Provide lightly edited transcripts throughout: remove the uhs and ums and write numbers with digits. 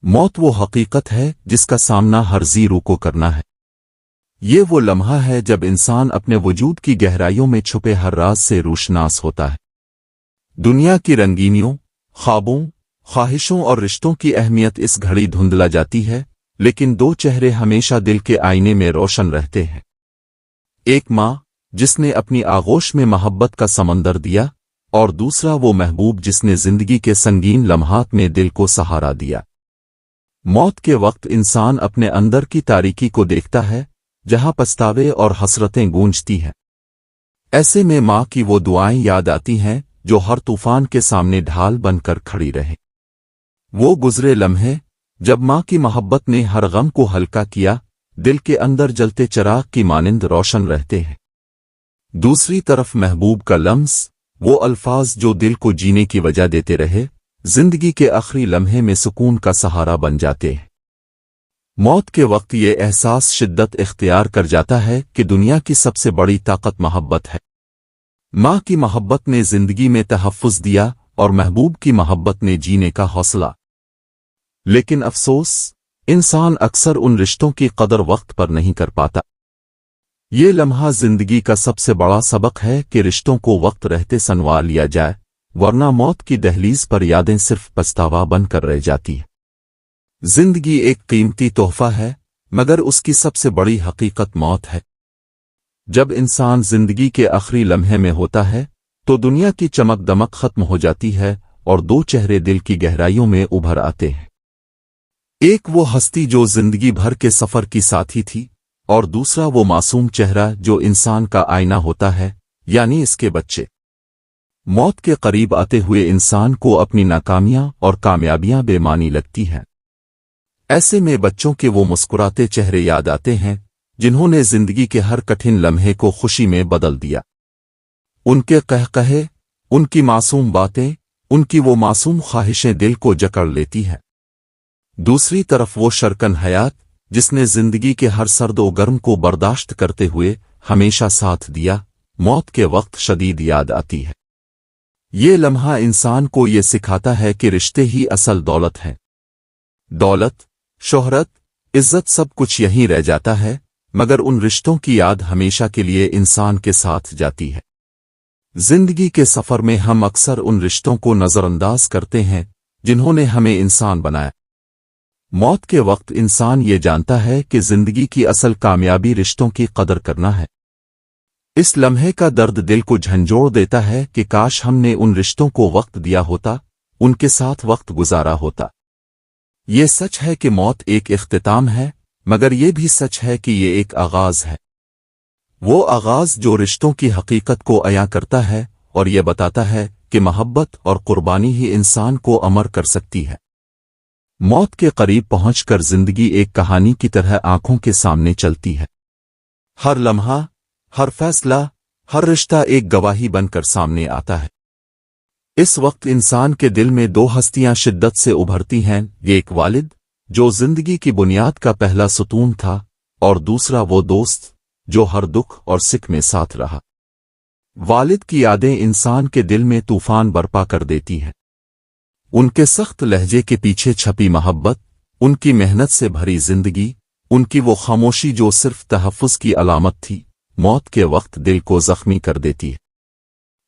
موت وہ حقیقت ہے جس کا سامنا ہر ذی روح کو کرنا ہے۔ یہ وہ لمحہ ہے جب انسان اپنے وجود کی گہرائیوں میں چھپے ہر راز سے روشناس ہوتا ہے۔ دنیا کی رنگینیوں، خوابوں، خواہشوں اور رشتوں کی اہمیت اس گھڑی دھندلا جاتی ہے، لیکن دو چہرے ہمیشہ دل کے آئینے میں روشن رہتے ہیں۔ ایک ماں جس نے اپنی آغوش میں محبت کا سمندر دیا، اور دوسرا وہ محبوب جس نے زندگی کے سنگین لمحات میں دل کو سہارا دیا۔ موت کے وقت انسان اپنے اندر کی تاریکی کو دیکھتا ہے، جہاں پچھتاوے اور حسرتیں گونجتی ہیں۔ ایسے میں ماں کی وہ دعائیں یاد آتی ہیں جو ہر طوفان کے سامنے ڈھال بن کر کھڑی رہیں۔ وہ گزرے لمحے جب ماں کی محبت نے ہر غم کو ہلکا کیا، دل کے اندر جلتے چراغ کی مانند روشن رہتے ہیں۔ دوسری طرف محبوب کا لمس، وہ الفاظ جو دل کو جینے کی وجہ دیتے رہے، زندگی کے آخری لمحے میں سکون کا سہارا بن جاتے ہیں۔ موت کے وقت یہ احساس شدت اختیار کر جاتا ہے کہ دنیا کی سب سے بڑی طاقت محبت ہے۔ ماں کی محبت نے زندگی میں تحفظ دیا اور محبوب کی محبت نے جینے کا حوصلہ۔ لیکن افسوس، انسان اکثر ان رشتوں کی قدر وقت پر نہیں کر پاتا۔ یہ لمحہ زندگی کا سب سے بڑا سبق ہے کہ رشتوں کو وقت رہتے سنوار لیا جائے، ورنہ موت کی دہلیز پر یادیں صرف پچھتاوا بن کر رہ جاتی ہیں۔ زندگی ایک قیمتی تحفہ ہے، مگر اس کی سب سے بڑی حقیقت موت ہے۔ جب انسان زندگی کے آخری لمحے میں ہوتا ہے تو دنیا کی چمک دمک ختم ہو جاتی ہے اور دو چہرے دل کی گہرائیوں میں ابھر آتے ہیں۔ ایک وہ ہستی جو زندگی بھر کے سفر کی ساتھی تھی، اور دوسرا وہ معصوم چہرہ جو انسان کا آئینہ ہوتا ہے، یعنی اس کے بچے۔ موت کے قریب آتے ہوئے انسان کو اپنی ناکامیاں اور کامیابیاں بے معنی لگتی ہیں۔ ایسے میں بچوں کے وہ مسکراتے چہرے یاد آتے ہیں جنہوں نے زندگی کے ہر کٹھن لمحے کو خوشی میں بدل دیا۔ ان کے قہقہے، ان کی معصوم باتیں، ان کی وہ معصوم خواہشیں دل کو جکڑ لیتی ہیں۔ دوسری طرف وہ شرکن حیات جس نے زندگی کے ہر سرد و گرم کو برداشت کرتے ہوئے ہمیشہ ساتھ دیا، موت کے وقت شدید یاد آتی ہے۔ یہ لمحہ انسان کو یہ سکھاتا ہے کہ رشتے ہی اصل دولت ہیں۔ دولت، شہرت، عزت سب کچھ یہیں رہ جاتا ہے، مگر ان رشتوں کی یاد ہمیشہ کے لیے انسان کے ساتھ جاتی ہے۔ زندگی کے سفر میں ہم اکثر ان رشتوں کو نظر انداز کرتے ہیں جنہوں نے ہمیں انسان بنایا۔ موت کے وقت انسان یہ جانتا ہے کہ زندگی کی اصل کامیابی رشتوں کی قدر کرنا ہے۔ اس لمحے کا درد دل کو جھنجھوڑ دیتا ہے کہ کاش ہم نے ان رشتوں کو وقت دیا ہوتا، ان کے ساتھ وقت گزارا ہوتا۔ یہ سچ ہے کہ موت ایک اختتام ہے، مگر یہ بھی سچ ہے کہ یہ ایک آغاز ہے۔ وہ آغاز جو رشتوں کی حقیقت کو عیاں کرتا ہے اور یہ بتاتا ہے کہ محبت اور قربانی ہی انسان کو امر کر سکتی ہے۔ موت کے قریب پہنچ کر زندگی ایک کہانی کی طرح آنکھوں کے سامنے چلتی ہے۔ ہر لمحہ، ہر فیصلہ، ہر رشتہ ایک گواہی بن کر سامنے آتا ہے۔ اس وقت انسان کے دل میں دو ہستیاں شدت سے ابھرتی ہیں، ایک والد جو زندگی کی بنیاد کا پہلا ستون تھا، اور دوسرا وہ دوست جو ہر دکھ اور سکھ میں ساتھ رہا۔ والد کی یادیں انسان کے دل میں طوفان برپا کر دیتی ہیں۔ ان کے سخت لہجے کے پیچھے چھپی محبت، ان کی محنت سے بھری زندگی، ان کی وہ خاموشی جو صرف تحفظ کی علامت تھی، موت کے وقت دل کو زخمی کر دیتی ہے۔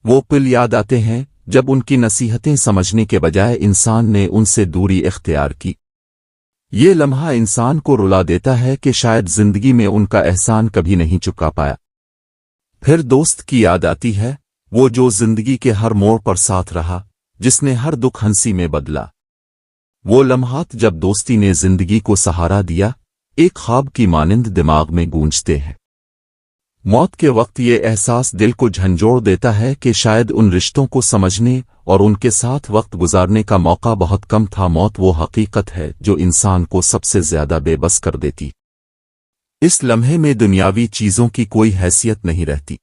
وہ پل یاد آتے ہیں جب ان کی نصیحتیں سمجھنے کے بجائے انسان نے ان سے دوری اختیار کی۔ یہ لمحہ انسان کو رلا دیتا ہے کہ شاید زندگی میں ان کا احسان کبھی نہیں چکا پایا۔ پھر دوست کی یاد آتی ہے، وہ جو زندگی کے ہر موڑ پر ساتھ رہا، جس نے ہر دکھ ہنسی میں بدلا۔ وہ لمحات جب دوستی نے زندگی کو سہارا دیا، ایک خواب کی مانند دماغ میں گونجتے ہیں۔ موت کے وقت یہ احساس دل کو جھنجھوڑ دیتا ہے کہ شاید ان رشتوں کو سمجھنے اور ان کے ساتھ وقت گزارنے کا موقع بہت کم تھا۔ موت وہ حقیقت ہے جو انسان کو سب سے زیادہ بے بس کر دیتی۔ اس لمحے میں دنیاوی چیزوں کی کوئی حیثیت نہیں رہتی۔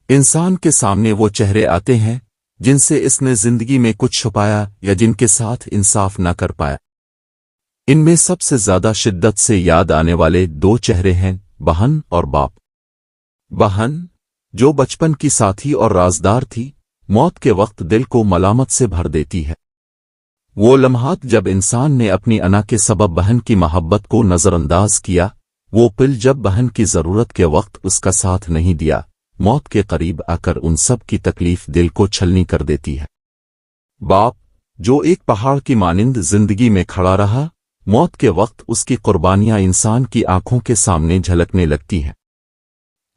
انسان کے سامنے وہ چہرے آتے ہیں جن سے اس نے زندگی میں کچھ چھپایا یا جن کے ساتھ انصاف نہ کر پایا۔ ان میں سب سے زیادہ شدت سے یاد آنے والے دو چہرے ہیں، بہن اور باپ۔ بہن جو بچپن کی ساتھی اور رازدار تھی، موت کے وقت دل کو ملامت سے بھر دیتی ہے۔ وہ لمحات جب انسان نے اپنی انا کے سبب بہن کی محبت کو نظر انداز کیا، وہ پل جب بہن کی ضرورت کے وقت اس کا ساتھ نہیں دیا، موت کے قریب آ کر ان سب کی تکلیف دل کو چھلنی کر دیتی ہے۔ باپ جو ایک پہاڑ کی مانند زندگی میں کھڑا رہا، موت کے وقت اس کی قربانیاں انسان کی آنکھوں کے سامنے جھلکنے لگتی ہیں۔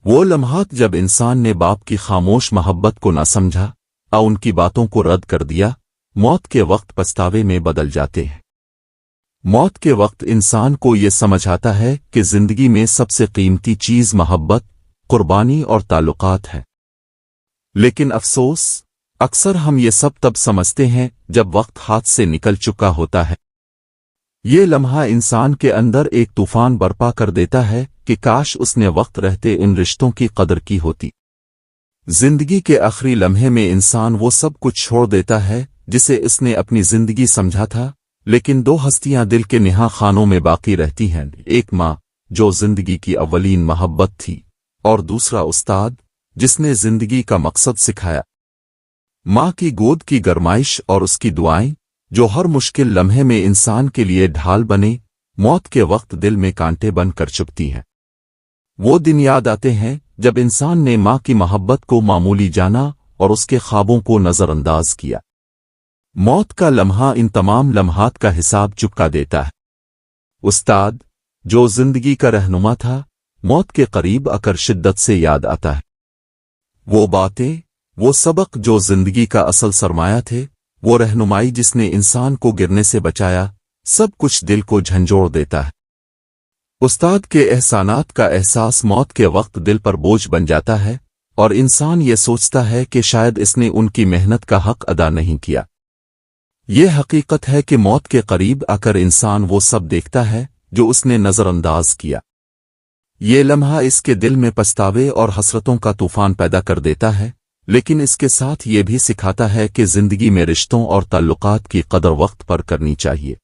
وہ لمحات جب انسان نے باپ کی خاموش محبت کو نہ سمجھا اور ان کی باتوں کو رد کر دیا، موت کے وقت پچھتاوے میں بدل جاتے ہیں۔ موت کے وقت انسان کو یہ سمجھ آتا ہے کہ زندگی میں سب سے قیمتی چیز محبت، قربانی اور تعلقات ہے۔ لیکن افسوس، اکثر ہم یہ سب تب سمجھتے ہیں جب وقت ہاتھ سے نکل چکا ہوتا ہے۔ یہ لمحہ انسان کے اندر ایک طوفان برپا کر دیتا ہے کہ کاش اس نے وقت رہتے ان رشتوں کی قدر کی ہوتی۔ زندگی کے آخری لمحے میں انسان وہ سب کچھ چھوڑ دیتا ہے جسے اس نے اپنی زندگی سمجھا تھا، لیکن دو ہستیاں دل کے نہا خانوں میں باقی رہتی ہیں، ایک ماں جو زندگی کی اولین محبت تھی، اور دوسرا استاد جس نے زندگی کا مقصد سکھایا۔ ماں کی گود کی گرمائش اور اس کی دعائیں جو ہر مشکل لمحے میں انسان کے لیے ڈھال بنے، موت کے وقت دل میں کانٹے بن کر چپتی ہیں۔ وہ دن یاد آتے ہیں جب انسان نے ماں کی محبت کو معمولی جانا اور اس کے خوابوں کو نظر انداز کیا۔ موت کا لمحہ ان تمام لمحات کا حساب چکا دیتا ہے۔ استاد جو زندگی کا رہنما تھا، موت کے قریب آ کر شدت سے یاد آتا ہے۔ وہ باتیں، وہ سبق جو زندگی کا اصل سرمایہ تھے، وہ رہنمائی جس نے انسان کو گرنے سے بچایا، سب کچھ دل کو جھنجھوڑ دیتا ہے۔ استاد کے احسانات کا احساس موت کے وقت دل پر بوجھ بن جاتا ہے، اور انسان یہ سوچتا ہے کہ شاید اس نے ان کی محنت کا حق ادا نہیں کیا۔ یہ حقیقت ہے کہ موت کے قریب آ کر انسان وہ سب دیکھتا ہے جو اس نے نظر انداز کیا۔ یہ لمحہ اس کے دل میں پچھتاوے اور حسرتوں کا طوفان پیدا کر دیتا ہے، لیکن اس کے ساتھ یہ بھی سکھاتا ہے کہ زندگی میں رشتوں اور تعلقات کی قدر وقت پر کرنی چاہیے۔